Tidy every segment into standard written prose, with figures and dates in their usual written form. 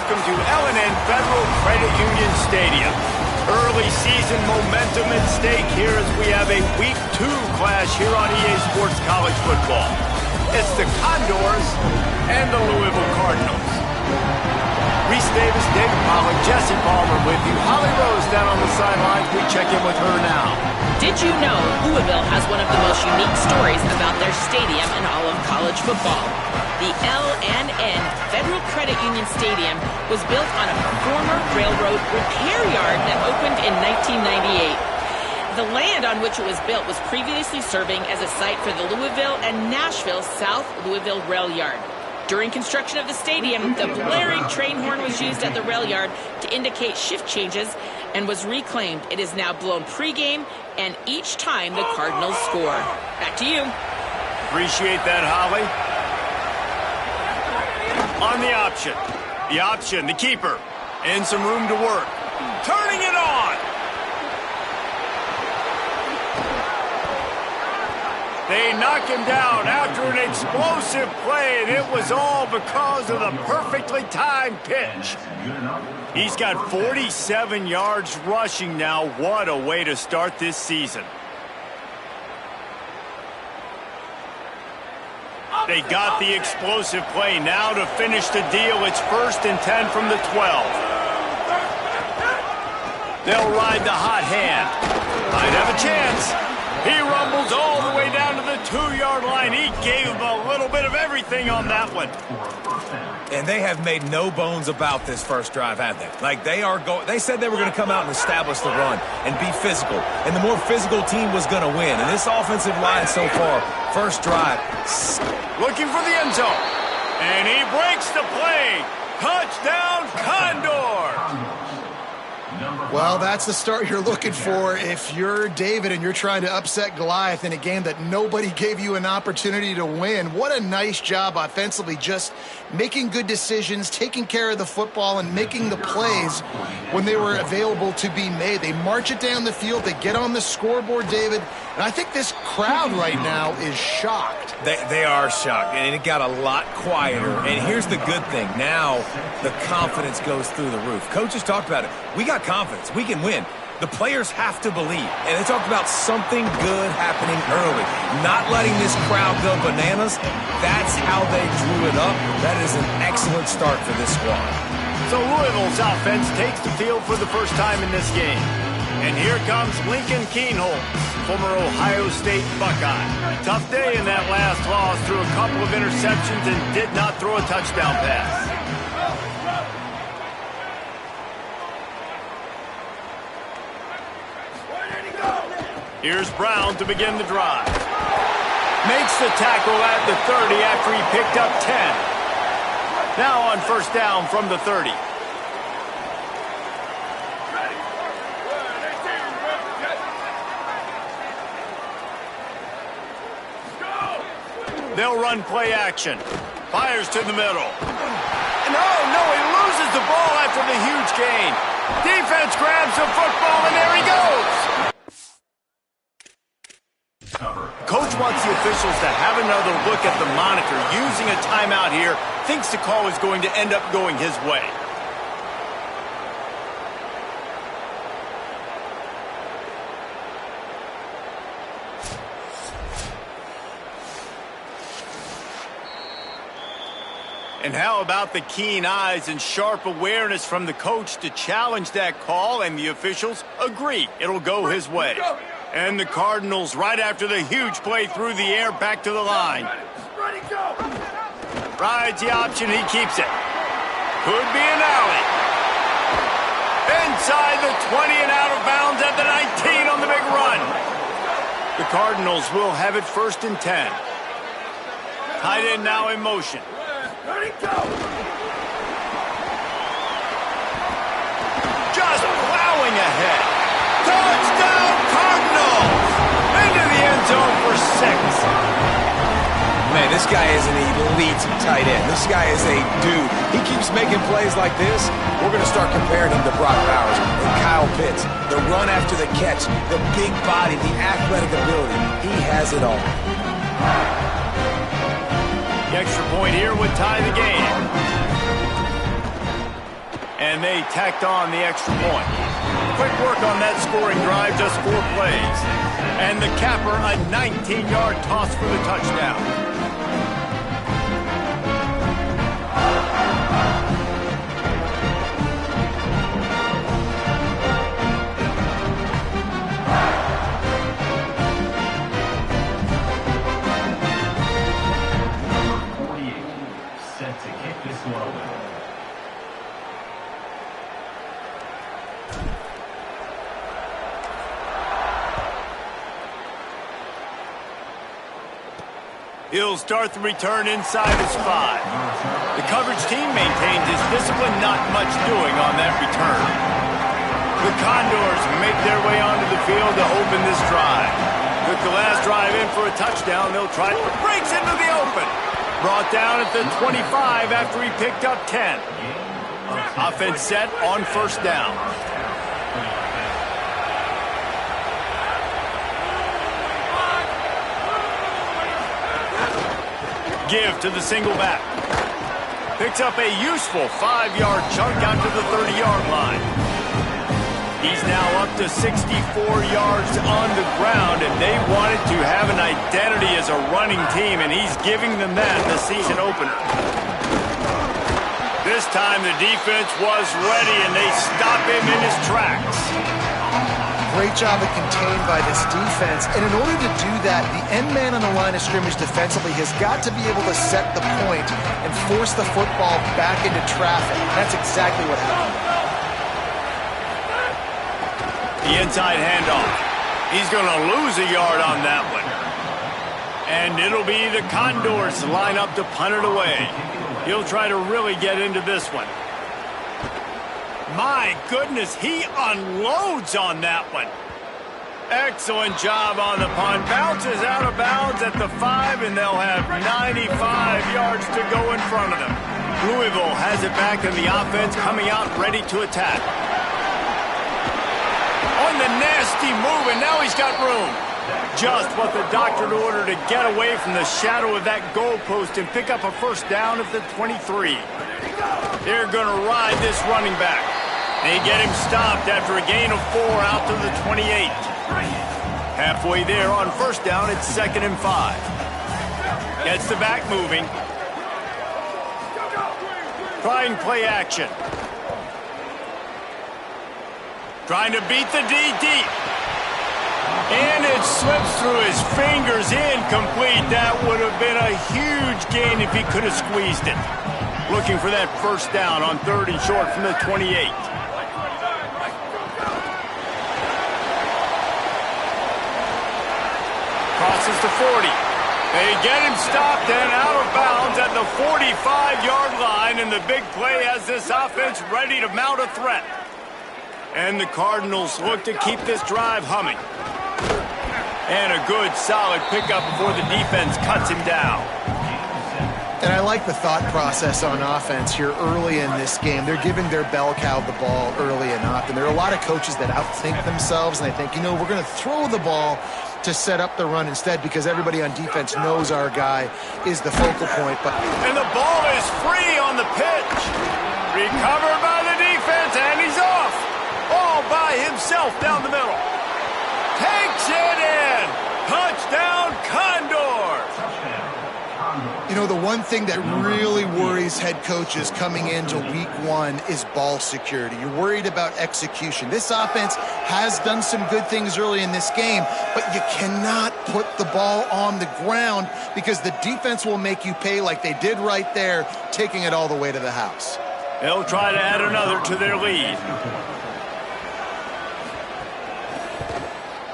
welcome to L&N Federal Credit Union Stadium. Early season momentum at stake here as we have a Week 2 clash here on EA Sports College Football. It's the Condors and the Louisville Cardinals. Reese Davis, David Pollack, Jesse Palmer with you. Holly Rose down on the sidelines. We check in with her now. Did you know Louisville has one of the most unique stories about their stadium in all of college football? The L&N Federal Credit Union Stadium was built on a former railroad repair yard that opened in 1998. The land on which it was built was previously serving as a site for the Louisville and Nashville South Louisville Rail Yard. During construction of the stadium, the blaring train horn was used at the rail yard to indicate shift changes and was reclaimed. It is now blown pregame and each time the Cardinals score. Back to you. Appreciate that, Holly. On the option, the keeper, and some room to work. Turning it on! They knock him down after an explosive play, and it was all because of the perfectly timed pitch. He's got 47 yards rushing now. What a way to start this season. They got the explosive play. Now to finish the deal, it's 1st and 10 from the 12. They'll ride the hot hand. Might have a chance. He rumbles all the way down to the 2-yard line. He gave him a little bit of everything on that one. And they have made no bones about this first drive, have they? Like, they said they were going to come out and establish the run and be physical. And the more physical team was going to win. And this offensive line so far, first drive. Looking for the end zone. And he breaks the play. Touchdown, Condor! Well, that's the start you're looking for if you're David and you're trying to upset Goliath in a game that nobody gave you an opportunity to win. What a nice job offensively, just making good decisions, taking care of the football, and making the plays when they were available to be made. They march it down the field. They get on the scoreboard, David. And I think this crowd right now is shocked. They are shocked, and it got a lot quieter. And here's the good thing. Now the confidence goes through the roof. Coaches talked about it. We got confidence. We can win. The players have to believe. And they talked about something good happening early. Not letting this crowd go bananas. That's how they drew it up. That is an excellent start for this squad. So Louisville's offense takes the field for the first time in this game. And here comes Lincoln Keenholz, former Ohio State Buckeye. Tough day in that last loss, threw a couple of interceptions and did not throw a touchdown pass. Here's Brown to begin the drive. Makes the tackle at the 30 after he picked up 10. Now on first down from the 30. They'll run play action. Fires to the middle. No, he loses the ball after the huge gain. Defense grabs the football, and there he goes. Coach wants the officials to have another look at the monitor. Using a timeout here, thinks the call is going to end up going his way. And how about the keen eyes and sharp awareness from the coach to challenge that call, and the officials agree it'll go his way. And the Cardinals, right after the huge play through the air, back to the line. Rides the option, he keeps it. Could be an alley. Inside the 20 and out of bounds at the 19 on the big run. The Cardinals will have it 1st and 10. Tight end now in motion. Just plowing ahead. Touchdown Cardinals! Into the end zone for 6. Man, this guy is an elite tight end. This guy is a dude. He keeps making plays like this. We're going to start comparing him to Brock Bowers and Kyle Pitts. The run after the catch, the big body, the athletic ability. He has it all. The extra point here would tie the game. And they tacked on the extra point. Quick work on that scoring drive, just 4 plays. And the capper, a 19-yard toss for the touchdown. Set to kick this one away. He'll start the return inside his 5. The coverage team maintains his discipline, not much doing on that return. The Condors make their way onto the field to open this drive. Took the last drive in for a touchdown. They'll try it. Breaks into the open. Brought down at the 25 after he picked up 10. Offense set on first down. Give to the single back. Picks up a useful 5-yard chunk out to the 30-yard line. He's now up to 64 yards on the ground, and they wanted to have an identity as a running team, and he's giving them that in the season opener. This time the defense was ready, and they stop him in his tracks. Great job of contained by this defense. And in order to do that, the end man on the line of scrimmage defensively has got to be able to set the point and force the football back into traffic. That's exactly what happened. The inside handoff. He's going to lose a yard on that one. And it'll be the Condors line up to punt it away. He'll try to really get into this one. My goodness, he unloads on that one. Excellent job on the punt. Bounces out of bounds at the 5, and they'll have 95 yards to go in front of them. Louisville has it back in the offense, coming out ready to attack. On the nasty move, and now he's got room. Just what the doctor ordered to get away from the shadow of that goalpost and pick up a first down at the 23. They're going to ride this running back. They get him stopped after a gain of 4 out to the 28. Halfway there on first down, it's 2nd and 5. Gets the back moving. Trying play action. Trying to beat the D deep. And it slips through his fingers, incomplete. That would have been a huge gain if he could have squeezed it. Looking for that first down on 3rd and short from the 28. Crosses to 40. They get him stopped and out of bounds at the 45-yard line, and the big play has this offense ready to mount a threat. And the Cardinals look to keep this drive humming. And a good, solid pickup before the defense cuts him down. And I like the thought process on offense here early in this game. They're giving their bell cow the ball early enough. And there are a lot of coaches that outthink themselves, and they think, you know, we're going to throw the ball to set up the run instead because everybody on defense knows our guy is the focal point. And the ball is free on the pitch. Recovered by the defense, and he's off. All by himself down the middle. Takes it in. Touchdown, Condors. You know, the one thing that really worries head coaches coming into week 1 is ball security. You're worried about execution. This offense has done some good things early in this game, but you cannot put the ball on the ground because the defense will make you pay like they did right there, taking it all the way to the house. They'll try to add another to their lead.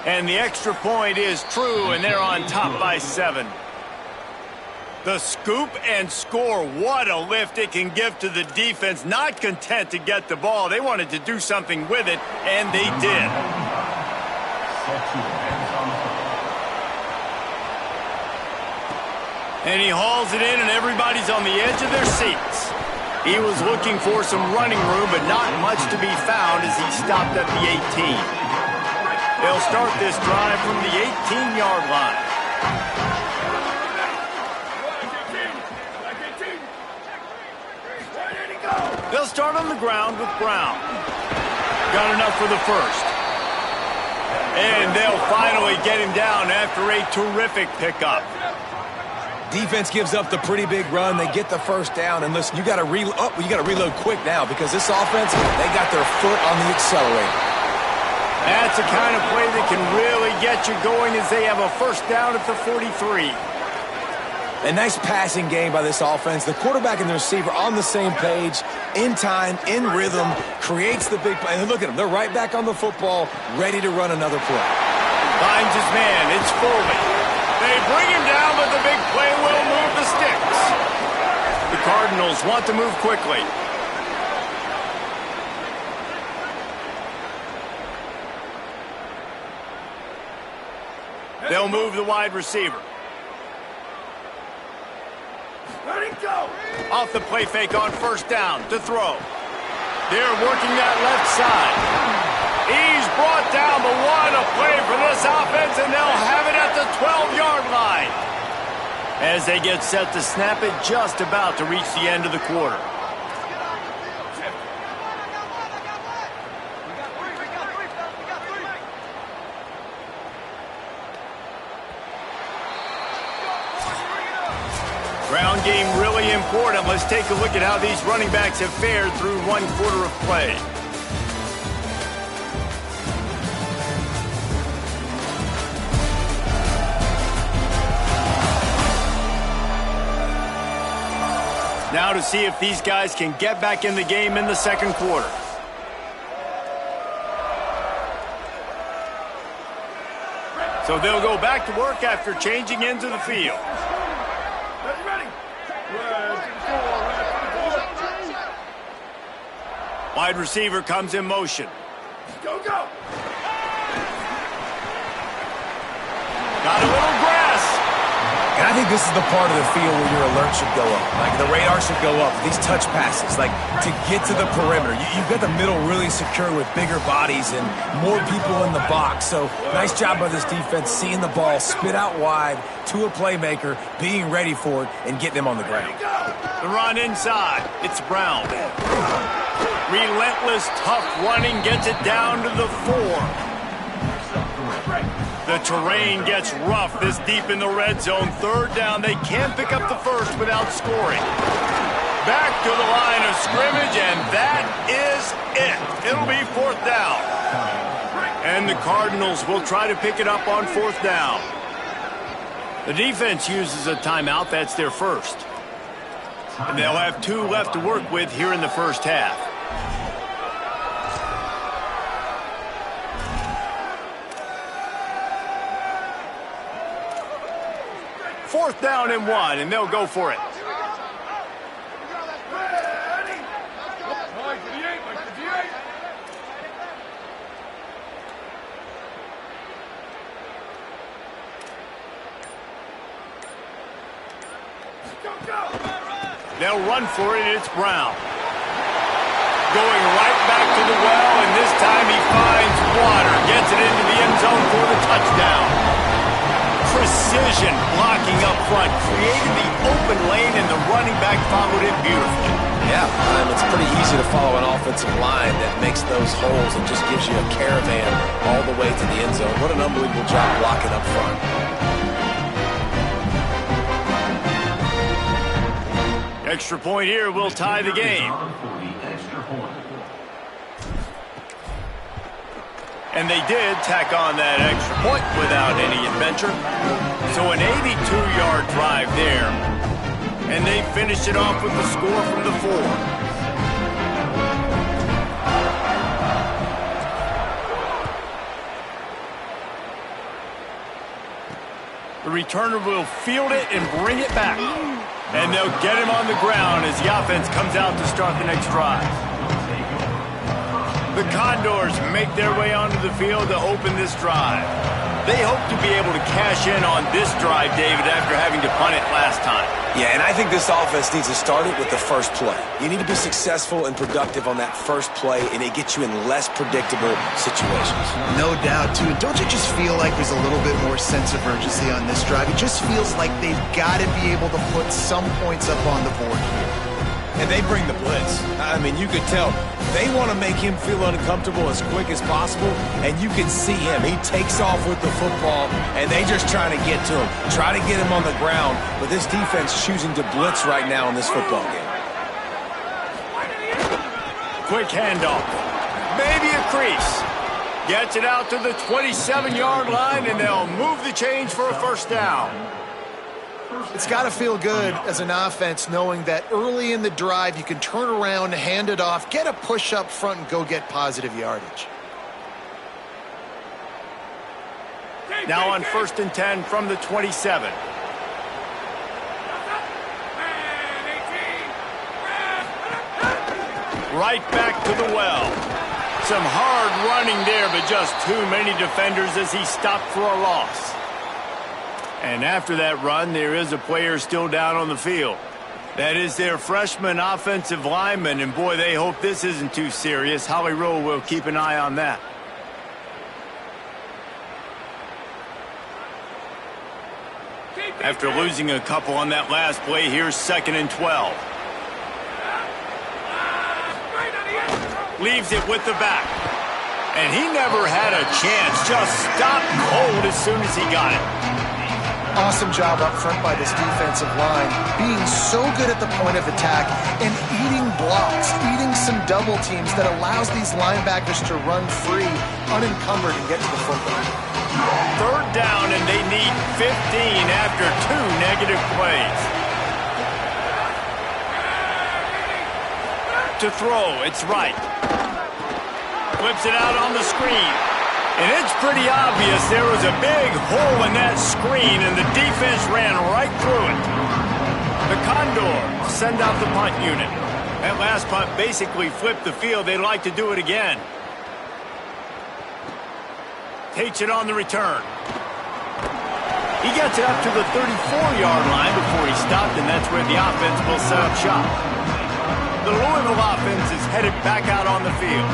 And the extra point is true, and they're on top by 7. The scoop and score, what a lift it can give to the defense. Not content to get the ball. They wanted to do something with it, and they did. And he hauls it in, and everybody's on the edge of their seats. He was looking for some running room, but not much to be found as he stopped at the 18. They'll start this drive from the 18-yard line. They'll start on the ground with Brown. Got enough for the first. And they'll finally get him down after a terrific pickup. Defense gives up the pretty big run. They get the first down. And listen, you got to reload quick now because this offense, they got their foot on the accelerator. That's the kind of play that can really get you going as they have a first down at the 43. A nice passing game by this offense. The quarterback and the receiver on the same page, in time, in rhythm, creates the big play. And look at them. They're right back on the football, ready to run another play. Finds his man. It's Foley. They bring him down, but the big play will move the sticks. The Cardinals want to move quickly. They'll move the wide receiver. Let him go. Off the play fake on first down to throw. They're working that left side. He's brought down, but what a play for this offense, and they'll have it at the 12-yard line. As they get set to snap it, just about to reach the end of the quarter. Ground game really important. Let's take a look at how these running backs have fared through one quarter of play. Now to see if these guys can get back in the game in the second quarter. So they'll go back to work after changing into the field. Wide receiver comes in motion. Go, go. Got a little grass. And I think this is the part of the field where your alert should go up. Like the radar should go up. These touch passes, like to get to the perimeter. You've got the middle really secure with bigger bodies and more people in the box. So nice job by this defense seeing the ball spit out wide to a playmaker, being ready for it, and getting him on the ground. The run inside. It's Brown. Relentless, tough running gets it down to the 4. The terrain gets rough this deep in the red zone. Third down, they can't pick up the first without scoring. Back to the line of scrimmage, and that is it. It'll be fourth down. And the Cardinals will try to pick it up on fourth down. The defense uses a timeout. That's their first. And they'll have 2 left to work with here in the first half. Fourth down and 1, and they'll go for it. They'll run for it, it's Brown. Going right back to the well, and this time he finds water. Gets it into the end zone for the touchdown. Precision blocking up front, created the open lane, and the running back followed it beautifully. Yeah, it's pretty easy to follow an offensive line that makes those holes and just gives you a caravan all the way to the end zone. What an unbelievable job blocking up front. Extra point here will tie the game. And they did tack on that extra point without any adventure. So an 82-yard drive there. And they finished it off with the score from the 4. The returner will field it and bring it back. And they'll get him on the ground as the offense comes out to start the next drive. The Condors make their way onto the field to open this drive. They hope to be able to cash in on this drive, David, after having to punt it last time. Yeah, and I think this offense needs to start it with the first play. You need to be successful and productive on that first play, and it gets you in less predictable situations. No doubt, too. Don't you just feel like there's a little bit more sense of urgency on this drive? It just feels like they've got to be able to put some points up on the board here. and they bring the blitz. I mean, you could tell they want to make him feel uncomfortable as quick as possible, and you can see him. He takes off with the football, and they just trying to get to him, try to get him on the ground, but this defense choosing to blitz right now in this football game. Quick handoff. Maybe a crease. Gets it out to the 27-yard line, and they'll move the change for a first down. It's got to feel good as an offense knowing that early in the drive you can turn around, hand it off, get a push up front, and go get positive yardage. Now on 1st and 10 from the 27. Right back to the well. Some hard running there, but just too many defenders as he stopped for a loss. And after that run, there is a player still down on the field. That is their freshman offensive lineman, and boy, they hope this isn't too serious. Holly Rowe will keep an eye on that. After losing a couple on that last play, here's 2nd and 12. Leaves it with the back. And he never had a chance. Just stopped cold as soon as he got it. Awesome job up front by this defensive line, being so good at the point of attack and eating blocks, eating some double teams that allows these linebackers to run free, unencumbered, and get to the football. 3rd down, and they need 15 after 2 negative plays. To throw, it's right. Flips it out on the screen. And it's pretty obvious there was a big hole in that screen, and the defense ran right through it. The Condors send out the punt unit. That last punt basically flipped the field. They'd like to do it again. Takes it on the return. He gets it up to the 34-yard line before he stopped, and that's where the offense will set up shop. The Louisville offense is headed back out on the field.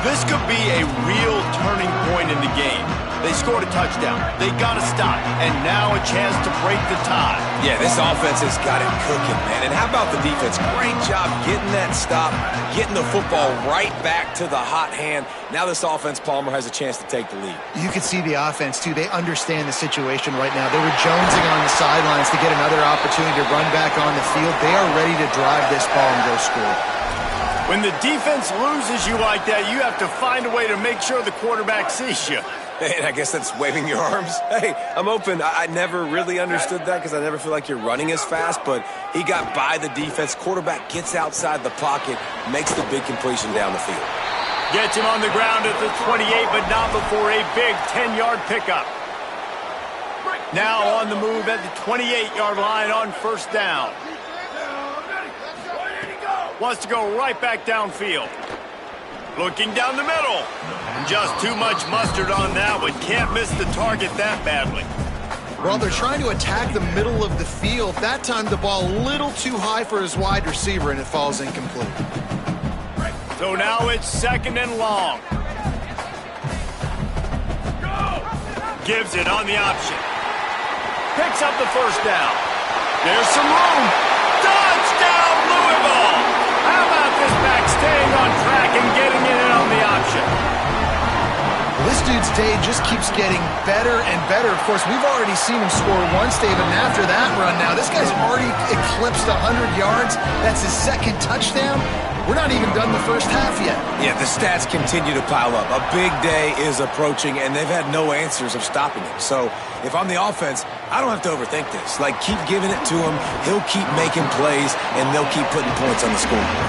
This could be a real turning point in the game. They scored a touchdown. They got to stop. And now a chance to break the tie. Yeah, this offense has got it cooking, man. And how about the defense? Great job getting that stop, getting the football right back to the hot hand. Now this offense, Palmer, has a chance to take the lead. You can see the offense, too. They understand the situation right now. They were jonesing on the sidelines to get another opportunity to run back on the field. They are ready to drive this ball and go score. When the defense loses you like that, you have to find a way to make sure the quarterback sees you. Hey, I guess that's waving your arms. Hey, I'm open. I never really understood that because I never feel like you're running as fast, but he got by the defense. Quarterback gets outside the pocket, makes the big completion down the field. Gets him on the ground at the 28, but not before a big 10-yard pickup. Now on the move at the 28-yard line on 1st down. Wants to go right back downfield. Looking down the middle. Just too much mustard on that one. Can't miss the target that badly. Well, they're trying to attack the middle of the field. That time the ball a little too high for his wide receiver, and it falls incomplete. So now it's 2nd and long. Gives it on the option. Picks up the 1st down. There's some room. Touchdown, Louisville! How about this back staying on track and getting in on the option? This dude's day just keeps getting better and better. Of course, we've already seen him score once, David, and after that run now, this guy's already eclipsed 100 yards. That's his 2nd touchdown. We're not even done the first half yet. Yeah, the stats continue to pile up. A big day is approaching, and they've had no answers of stopping him. So if I'm the offense, I don't have to overthink this. Like, keep giving it to him. He'll keep making plays, and they'll keep putting points on the scoreboard.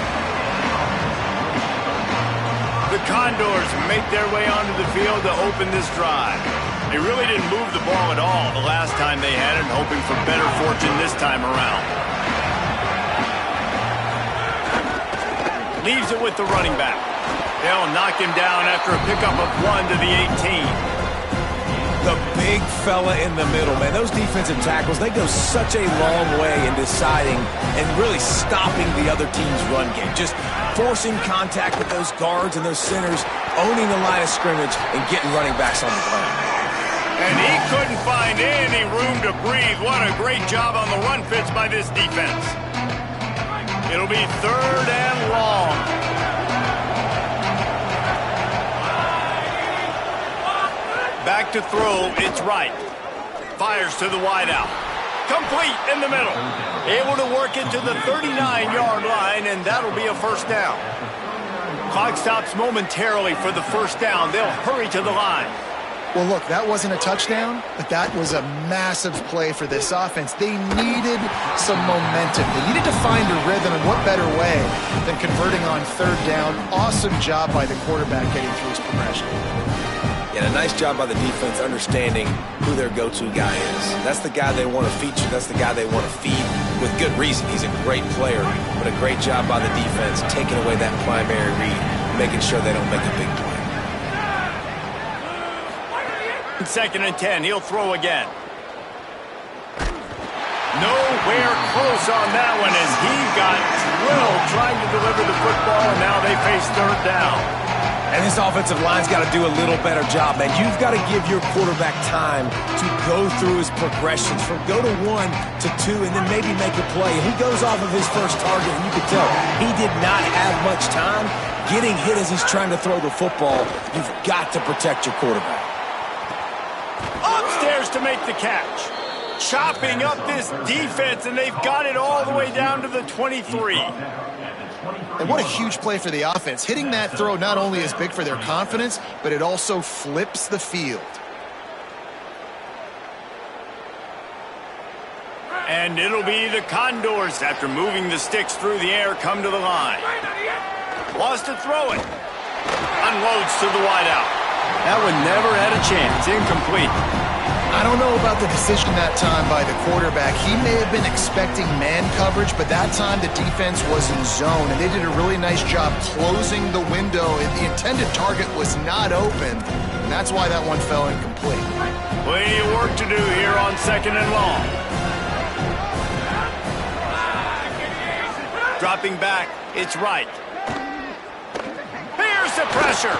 The Condors make their way onto the field to open this drive. They really didn't move the ball at all the last time they had it, hoping for better fortune this time around. Leaves it with the running back. They'll knock him down after a pickup of 1 to the 18. The big fella in the middle, man. Those defensive tackles, they go such a long way in deciding and really stopping the other team's run game. Just forcing contact with those guards and those centers, owning the line of scrimmage, and getting running backs on the ground. And he couldn't find any room to breathe. What a great job on the run fits by this defense. It'll be 3rd and long. Back to throw, it's right. Fires to the wideout. Complete in the middle. Able to work it to the 39-yard line, and that'll be a first down. Clock stops momentarily for the first down. They'll hurry to the line. Well, look, that wasn't a touchdown, but that was a massive play for this offense. They needed some momentum. They needed to find a rhythm, and what better way than converting on 3rd down. Awesome job by the quarterback getting through his progression. And a nice job by the defense understanding who their go-to guy is. That's the guy they want to feature. That's the guy they want to feed with good reason. He's a great player, but a great job by the defense taking away that primary read, making sure they don't make a big play. 2nd and 10. He'll throw again. Nowhere close on that one as he got drilled trying to deliver the football, and now they face 3rd down. And this offensive line's got to do a little better job, man. You've got to give your quarterback time to go through his progressions from go to 1 to 2 and then maybe make a play. He goes off of his first target, and you can tell he did not have much time getting hit as he's trying to throw the football. You've got to protect your quarterback. Upstairs to make the catch. Chopping up this defense, and they've got it all the way down to the 23. And what a huge play for the offense. Hitting that throw not only is big for their confidence, but it also flips the field. And it'll be the Condors, after moving the sticks through the air, come to the line. Wants to throw it. Unloads to the wideout. That one never had a chance. Incomplete. I don't know about the decision that time by the quarterback. He may have been expecting man coverage, but that time the defense was in zone, and they did a really nice job closing the window, and the intended target was not open, and that's why that one fell incomplete. Plenty of work to do here on 2nd and long. Dropping back, it's right. Here's the pressure.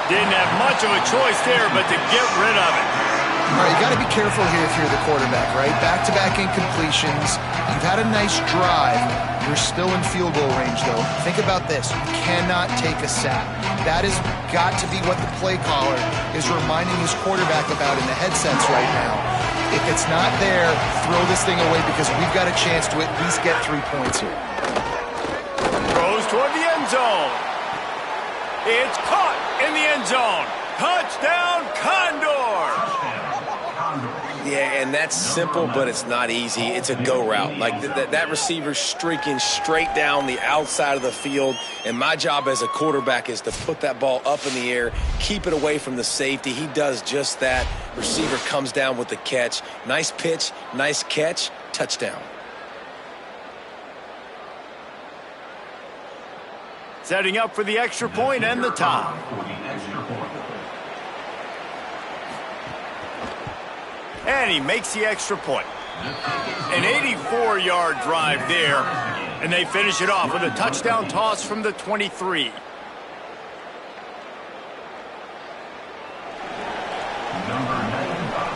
Didn't have much of a choice there, but to get rid of it. All right, you got to be careful here if you're the quarterback, right? Back-to-back incompletions. You've had a nice drive. You're still in field goal range, though. Think about this. You cannot take a sack. That has got to be what the play caller is reminding his quarterback about in the headsets right now. If it's not there, throw this thing away because we've got a chance to at least get 3 points here. Throws toward the end zone. It's caught in the end zone. Touchdown, Condors! Yeah, and that's simple, but it's not easy. It's a go route. Like that receiver's streaking straight down the outside of the field, and my job as a quarterback is to put that ball up in the air, keep it away from the safety. He does just that. Receiver comes down with the catch. Nice pitch, nice catch, touchdown. Setting up for the extra point and the tie. And he makes the extra point. An 84-yard drive there, and they finish it off with a touchdown toss from the 23. Number 95,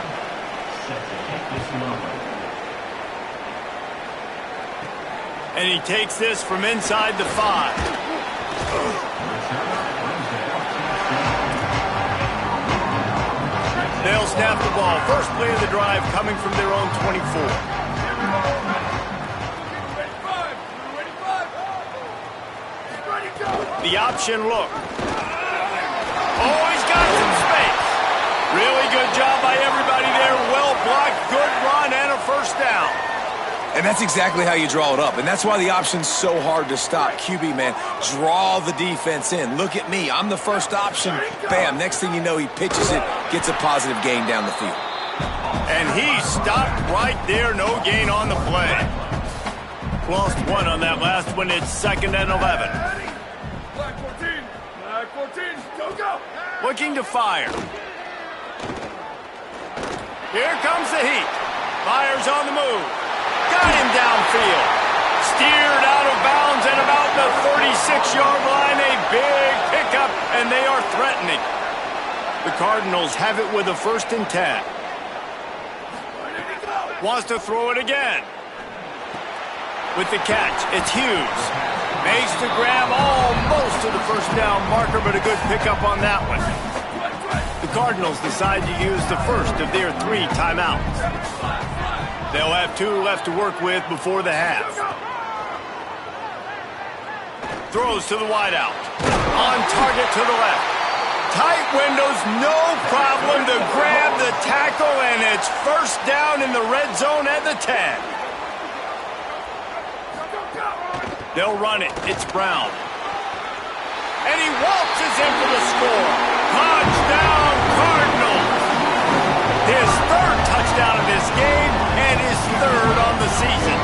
set to kick this one away. And he takes this from inside the 5. They'll snap the ball. First play of the drive coming from their own 24. The option look. Oh, he's got some space. Really good job by everybody there. Well blocked, good run, and a first down. And that's exactly how you draw it up. And that's why the option's so hard to stop. QB, man, draw the defense in. Look at me. I'm the first option. Bam. Next thing you know, he pitches it, gets a positive gain down the field. And he stopped right there. No gain on the play. Lost one on that last one. It's 2nd and 11. Black 14. Black 14. Go. Looking to fire. Here comes the heat. Fires on the move. Got him downfield. Steered out of bounds at about the 36-yard line. A big pickup, and they are threatening. The Cardinals have it with a 1st and 10. Wants to throw it again. With the catch, it's Hughes. Makes the grab almost to the first down marker, but a good pickup on that one. The Cardinals decide to use the first of their 3 timeouts. They'll have 2 left to work with before the half. Throws to the wideout. On target to the left. Tight windows, no problem to grab the tackle, and it's first down in the red zone at the 10. They'll run it. It's Brown. And he waltzes in for the score. Touchdown, Cardinals. His 3rd touchdown of this game and his 3rd on the season.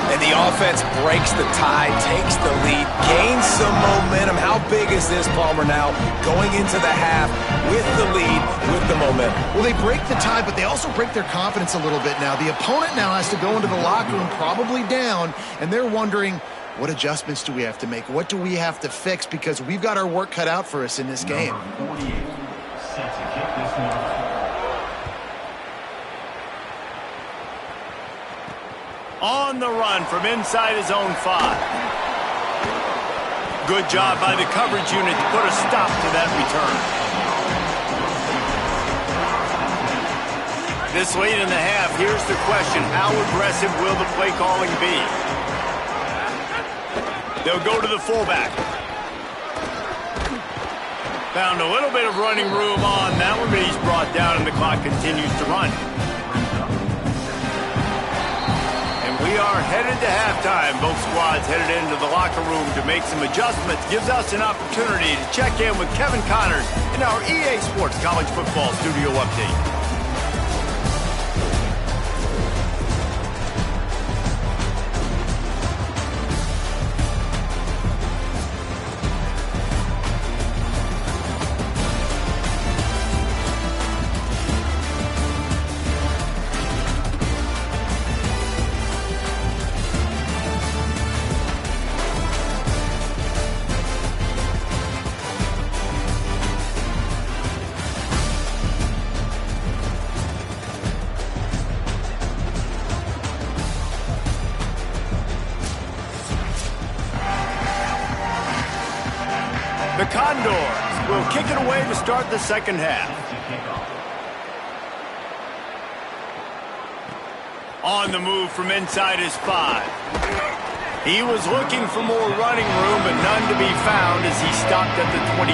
And the offense breaks the tie, takes the lead, gains some momentum. How big is this, Palmer, now going into the half with the lead, with the momentum? Well, they break the tie, but they also break their confidence a little bit now. The opponent now has to go into the locker room probably down, and they're wondering, what adjustments do we have to make? What do we have to fix? Because we've got our work cut out for us in this game. Number 48, set to kick this one off. On the run from inside his own 5. Good job by the coverage unit to put a stop to that return. This late in the half, here's the question. How aggressive will the play calling be? They'll go to the fullback. Found a little bit of running room on that one, but he's brought down and the clock continues to run. We are headed to halftime. Both squads headed into the locker room to make some adjustments. Gives us an opportunity to check in with Kevin Connors in our EA Sports College Football Studio Update. The Condors will kick it away to start the second half. On the move from inside his 5. He was looking for more running room, but none to be found as he stopped at the 23.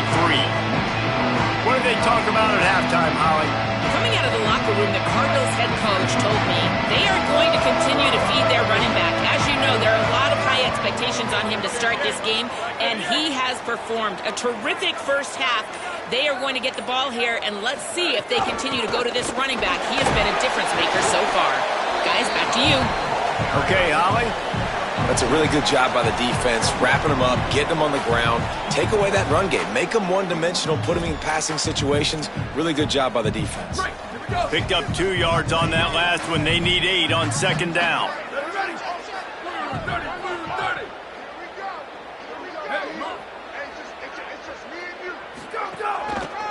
What did they talk about at halftime, Holly? Coming out of the locker room, the Cardinals head coach told me they are going to continue to feed their running back. As you know, there are a lot of high expectations on him to start this game, and he has performed a terrific first half. They are going to get the ball here, and let's see if they continue to go to this running back. He has been a difference maker so far. Guys, back to you. Okay, Holly. That's a really good job by the defense, wrapping them up, getting them on the ground, take away that run game, make them one-dimensional, put them in passing situations. Really good job by the defense. Picked up 2 yards on that last one. They need 8 on second down.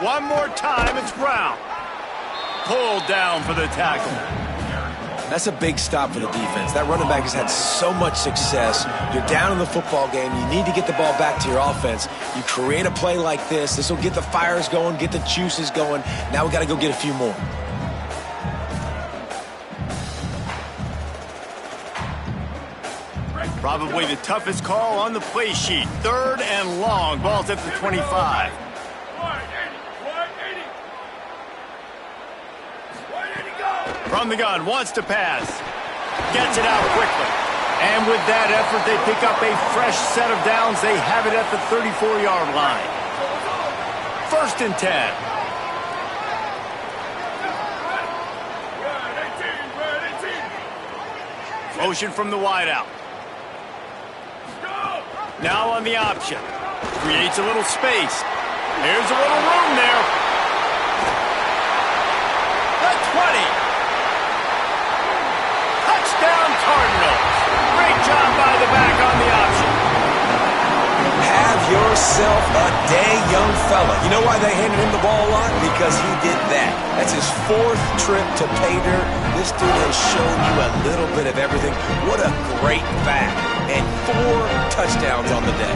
One more time, it's Brown. Pulled down for the tackle. That's a big stop for the defense. That running back has had so much success. You're down in the football game. You need to get the ball back to your offense. You create a play like this. This will get the fires going, get the juices going. Now we got to go get a few more. Probably the toughest call on the play sheet. 3rd and long. Ball's at the 25. From the gun, wants to pass. Gets it out quickly. And with that effort, they pick up a fresh set of downs. They have it at the 34-yard line. 1st and 10. Motion from the wideout. Now on the option. Creates a little space. There's a little room there. The 20. Touchdown Cardinals. Great job by the back on the option. Have yourself a dang young fella. You know why they handed him the ball a lot? Because he did that. That's his 4th trip to pay dirt. This dude has shown you a little bit of everything. What a great back. And 4 touchdowns on the day.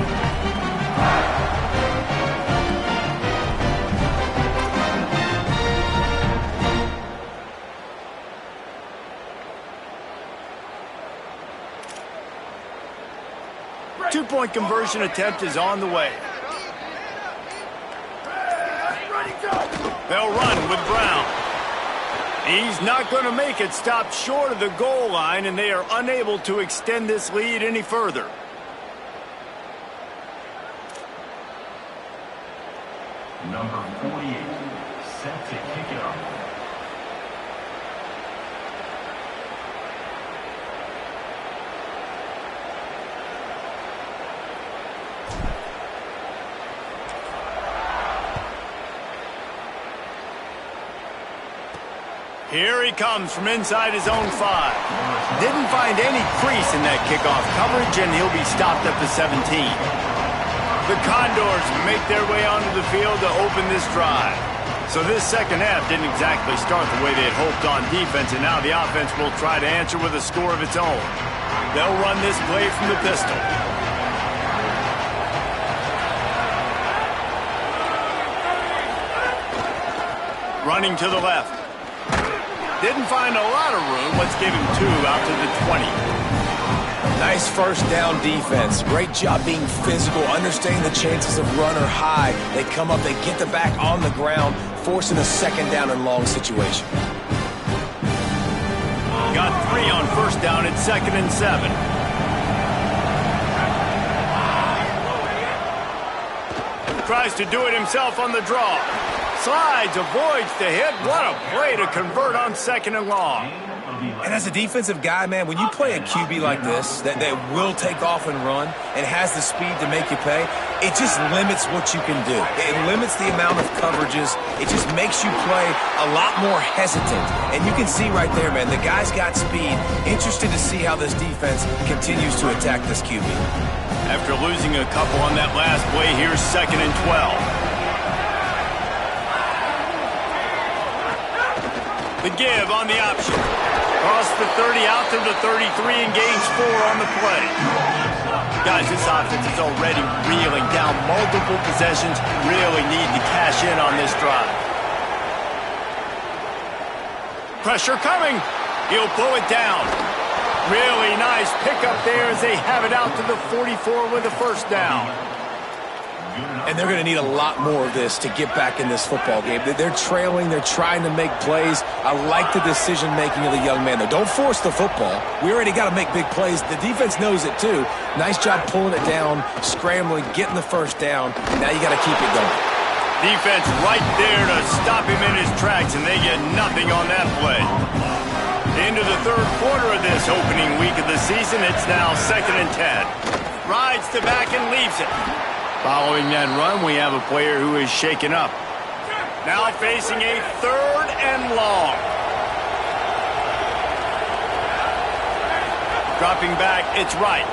Two-point conversion attempt is on the way. They'll run with Brown. He's not going to make it. Stopped short of the goal line, and they are unable to extend this lead any further. Number 48, set to kick it off. Here he comes from inside his own 5. Didn't find any crease in that kickoff coverage, and he'll be stopped at the 17. The Condors make their way onto the field to open this drive. So this second half didn't exactly start the way they had hoped on defense, and now the offense will try to answer with a score of its own. They'll run this play from the pistol. Running to the left. Didn't find a lot of room. Let's give him 2 out to the 20. Nice first down defense. Great job being physical, understanding the chances of run or high. They come up, they get the back on the ground, forcing a second down and long situation. Got 3 on first down at 2nd and 7. Tries to do it himself on the draw. Slides, avoids the hit. What a play to convert on 2nd and long. And as a defensive guy, man, when you play a QB like this that will take off and run and has the speed to make you pay, it just limits what you can do. It limits the amount of coverages. It just makes you play a lot more hesitant. And you can see right there, man, the guy's got speed. Interested to see how this defense continues to attack this QB. After losing a couple on that last play, here's 2nd and 12. The give on the option. Cross the 30 out to the 33 and gains 4 on the play. Guys, this offense is already reeling down multiple possessions. Really need to cash in on this drive. Pressure coming. He'll pull it down. Really nice pickup there as they have it out to the 44 with a first down. And they're going to need a lot more of this to get back in this football game. They're trailing. They're trying to make plays. I like the decision-making of the young man, though. Don't force the football. We already got to make big plays. The defense knows it, too. Nice job pulling it down, scrambling, getting the first down. Now you got to keep it going. Defense right there to stop him in his tracks, and they get nothing on that play. Into the 3rd quarter of this opening week of the season, it's now 2nd and 10. Rides to back and leaves it. Following that run, we have a player who is shaken up. Now facing a 3rd and long. Dropping back, it's right.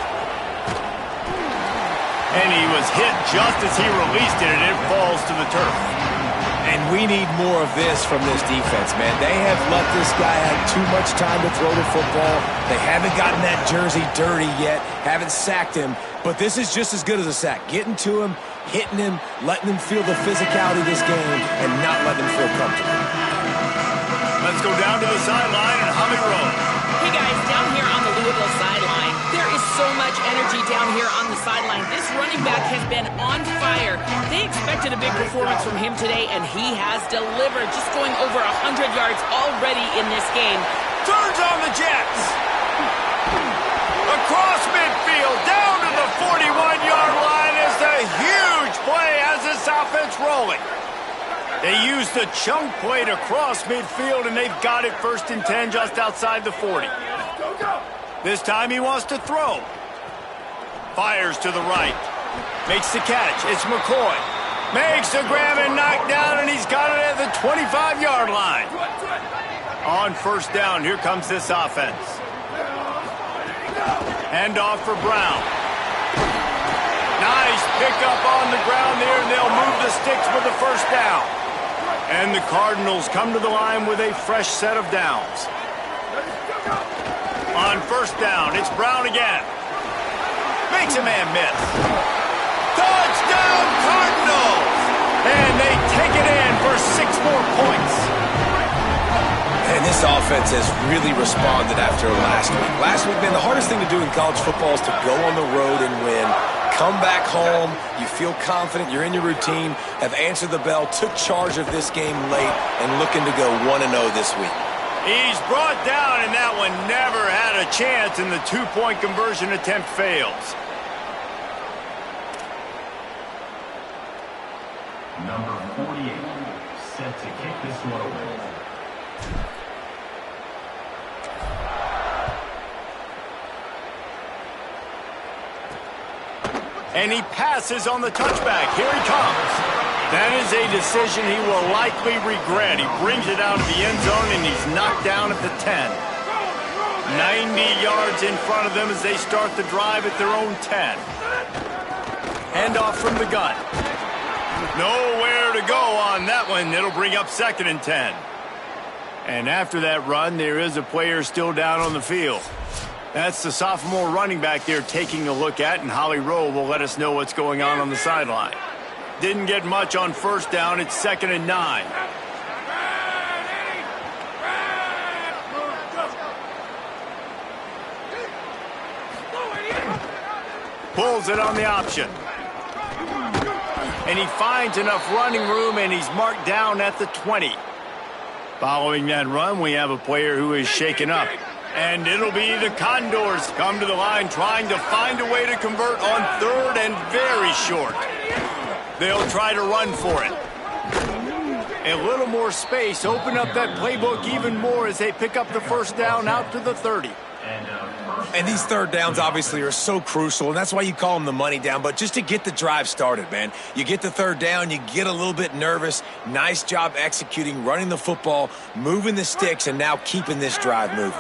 And he was hit just as he released it, and it falls to the turf. And we need more of this from this defense, man. They have let this guy have too much time to throw the football. They haven't gotten that jersey dirty yet, haven't sacked him. But this is just as good as a sack. Getting to him, hitting him, letting him feel the physicality of this game, and not letting him feel comfortable. Let's go down to the sideline and Humming Road. Hey guys, down here on the Louisville sideline, there is so much energy down here on the sideline. This running back has been on fire. They expected a big performance from him today, and he has delivered, just going over 100 yards already in this game. Turns on the Jets. Across midfield, down to the 41-yard line is the huge play as this offense rolling. They used the chunk play to cross midfield, and they've got it 1st and 10 just outside the 40. This time he wants to throw. Fires to the right. Makes the catch. It's McCoy. Makes the grab and knock down, and he's got it at the 25-yard line. On 1st down, here comes this offense. Handoff for Brown. Nice pickup on the ground there, and they'll move the sticks for the first down. And the Cardinals come to the line with a fresh set of downs. On first down, it's Brown again. Makes a man miss. Touchdown, Cardinals! And they take it in for 6 more points. And this offense has really responded after last week. Last week, man, the hardest thing to do in college football is to go on the road and win. Come back home, you feel confident, you're in your routine, have answered the bell, took charge of this game late, and looking to go 1-0 this week. He's brought down, and that one never had a chance, and the 2-point conversion attempt fails. Number 48, set to kick this one away. And he passes on the touchback. Here he comes. That is a decision he will likely regret. He brings it out of the end zone, and he's knocked down at the 10. 90 yards in front of them as they start the drive at their own 10. Handoff from the gun. Nowhere to go on that one. It'll bring up 2nd and 10. And after that run, there is a player still down on the field. That's the sophomore running back there taking a look at, and Holly Rowe will let us know what's going on the sideline. Didn't get much on first down. It's 2nd and 9. Pulls it on the option. And he finds enough running room, and he's marked down at the 20. Following that run, we have a player who is shaken up. And it'll be the Condors come to the line trying to find a way to convert on 3rd and very short. They'll try to run for it. A little more space, open up that playbook even more as they pick up the first down out to the 30. And these 3rd downs obviously are so crucial, and that's why you call them the money down. But just to get the drive started, man, you get the 3rd down, you get a little bit nervous. Nice job executing, running the football, moving the sticks, and now keeping this drive moving.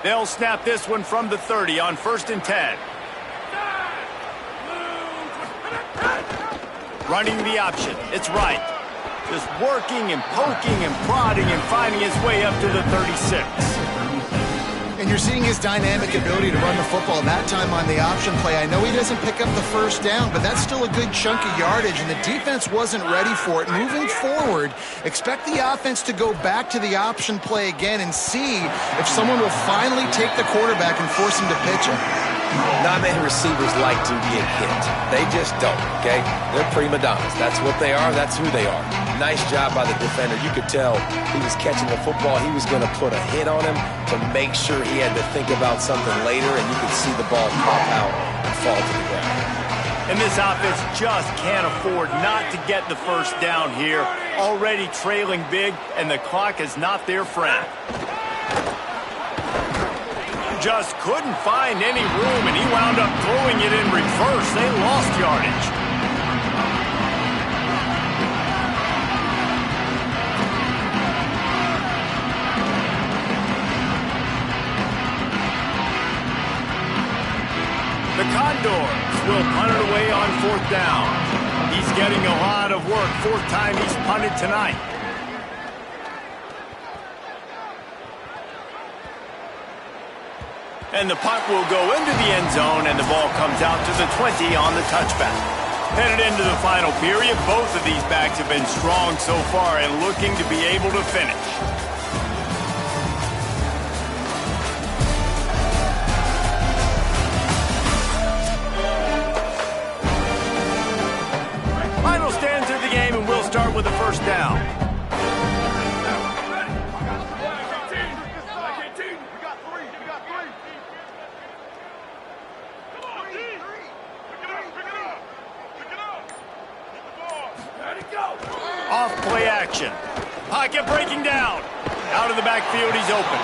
They'll snap this one from the 30 on 1st and 10. Running the option. It's right. Just working and poking and prodding and finding his way up to the 36. And you're seeing his dynamic ability to run the football that time on the option play. I know he doesn't pick up the first down, but that's still a good chunk of yardage, and the defense wasn't ready for it. Moving forward, expect the offense to go back to the option play again and see if someone will finally take the quarterback and force him to pitch it. Not many receivers like to get hit. They just don't, okay? They're prima donnas. That's what they are. That's who they are. Nice job by the defender. You could tell he was catching the football. He was going to put a hit on him to make sure he had to think about something later, and you could see the ball pop out and fall to the ground. And this offense just can't afford not to get the first down here. Already trailing big, and the clock is not their friend. Just couldn't find any room, and he wound up throwing it in reverse. They lost yardage. The Condors will punt it away on 4th down. He's getting a lot of work. 4th time he's punted tonight. And the punt will go into the end zone, and the ball comes out to the 20 on the touchback. Headed into the final period, both of these backs have been strong so far and looking to be able to finish. Final stands of the game, and we'll start with the first down. Off play action. Pocket breaking down. Out of the backfield, he's open.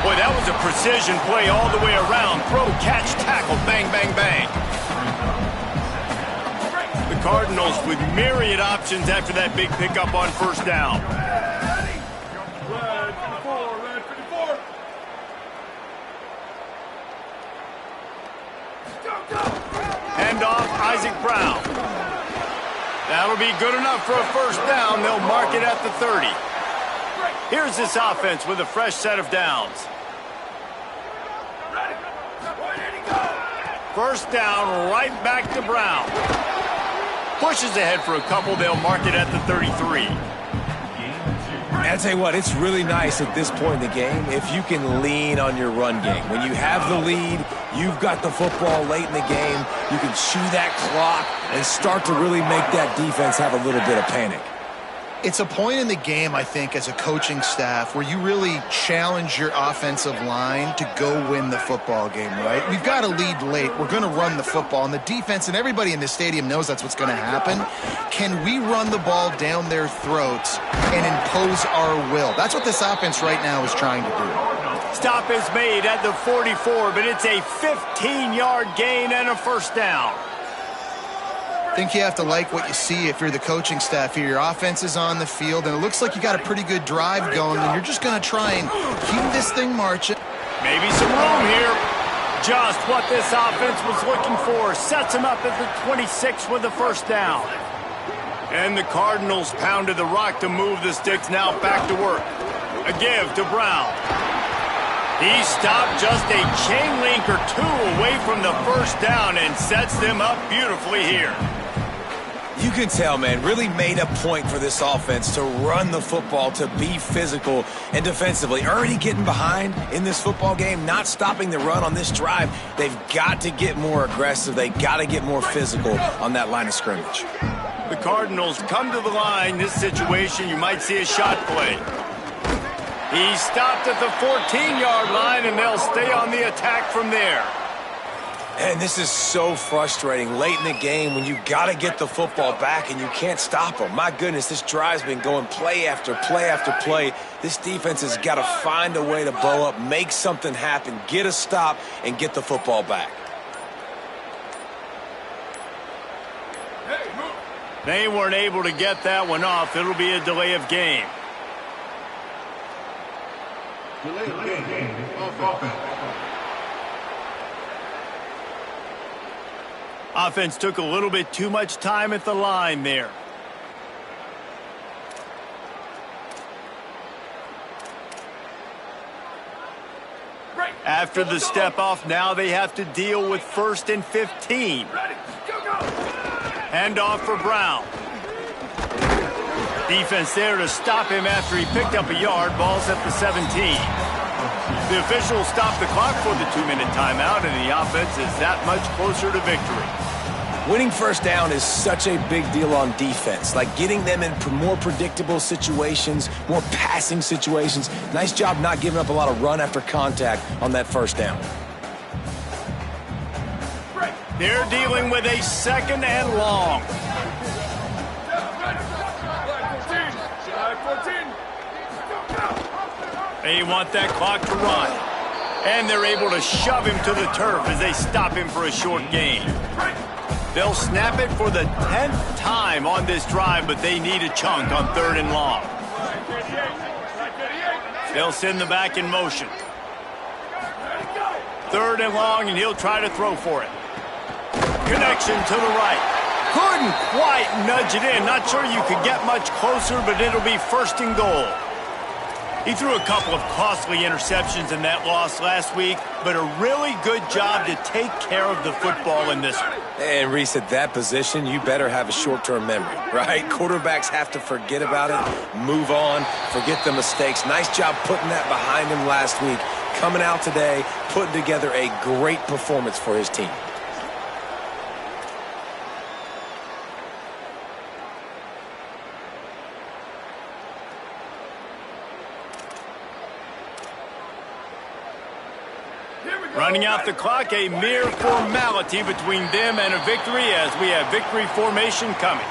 Boy, that was a precision play all the way around. Throw, catch, tackle, bang, bang, bang. The Cardinals with myriad options after that big pickup on first down. Hand off Isaac Brown. That'll be good enough for a first down. They'll mark it at the 30. Here's this offense with a fresh set of downs. First down, right back to Brown. Pushes ahead for a couple. They'll mark it at the 33. And I tell you what, it's really nice at this point in the game if you can lean on your run game. When you have the lead, you've got the football late in the game, you can chew that clock and start to really make that defense have a little bit of panic. It's a point in the game, I think, as a coaching staff where you really challenge your offensive line to go win the football game, right? We've got to lead late. We're going to run the football, and the defense and everybody in this stadium knows that's what's going to happen. Can we run the ball down their throats and impose our will? That's what this offense right now is trying to do. Stop is made at the 44, but it's a 15-yard gain and a first down. I think you have to like what you see if you're the coaching staff here. Your offense is on the field, and it looks like you got a pretty good drive going, and you're just going to try and keep this thing marching. Maybe some room here. Just what this offense was looking for. Sets him up at the 26 with the first down. And the Cardinals pounded the rock to move the sticks. Now back to work. A give to Brown. He stopped just a chain link or two away from the first down and sets them up beautifully here. You can tell, man, really made a point for this offense to run the football, to be physical and defensively. Already getting behind in this football game, not stopping the run on this drive. They've got to get more aggressive. They've got to get more physical on that line of scrimmage. The Cardinals come to the line. This situation, you might see a shot play. He stopped at the 14-yard line, and they'll stay on the attack from there. And this is so frustrating late in the game when you got to get the football back and you can't stop them. My goodness, this drive's been going play after play after play. This defense has got to find a way to blow up, make something happen, get a stop, and get the football back. They weren't able to get that one off. It'll be a delay of game. Offense took a little bit too much time at the line there. After the step off, now they have to deal with 1st and 15. Hand off for Brown. Defense there to stop him after he picked up a yard. Ball's at the 17. The officials stopped the clock for the 2-minute timeout, and the offense is that much closer to victory. Winning first down is such a big deal on defense, like getting them in more predictable situations, more passing situations. Nice job not giving up a lot of run after contact on that first down. They're dealing with a 2nd and long. They want that clock to run. And they're able to shove him to the turf as they stop him for a short gain. They'll snap it for the 10th time on this drive, but they need a chunk on 3rd and long. They'll send the back in motion. 3rd and long, and he'll try to throw for it. Connection to the right. Couldn't quite nudge it in. Not sure you could get much closer, but it'll be 1st and goal. He threw a couple of costly interceptions in that loss last week, but a really good job to take care of the football in this one. And Reese, at that position, you better have a short-term memory, right? Quarterbacks have to forget about it, move on, forget the mistakes. Nice job putting that behind him last week. Coming out today, putting together a great performance for his team. Running out the clock, a mere formality between them and a victory as we have victory formation coming.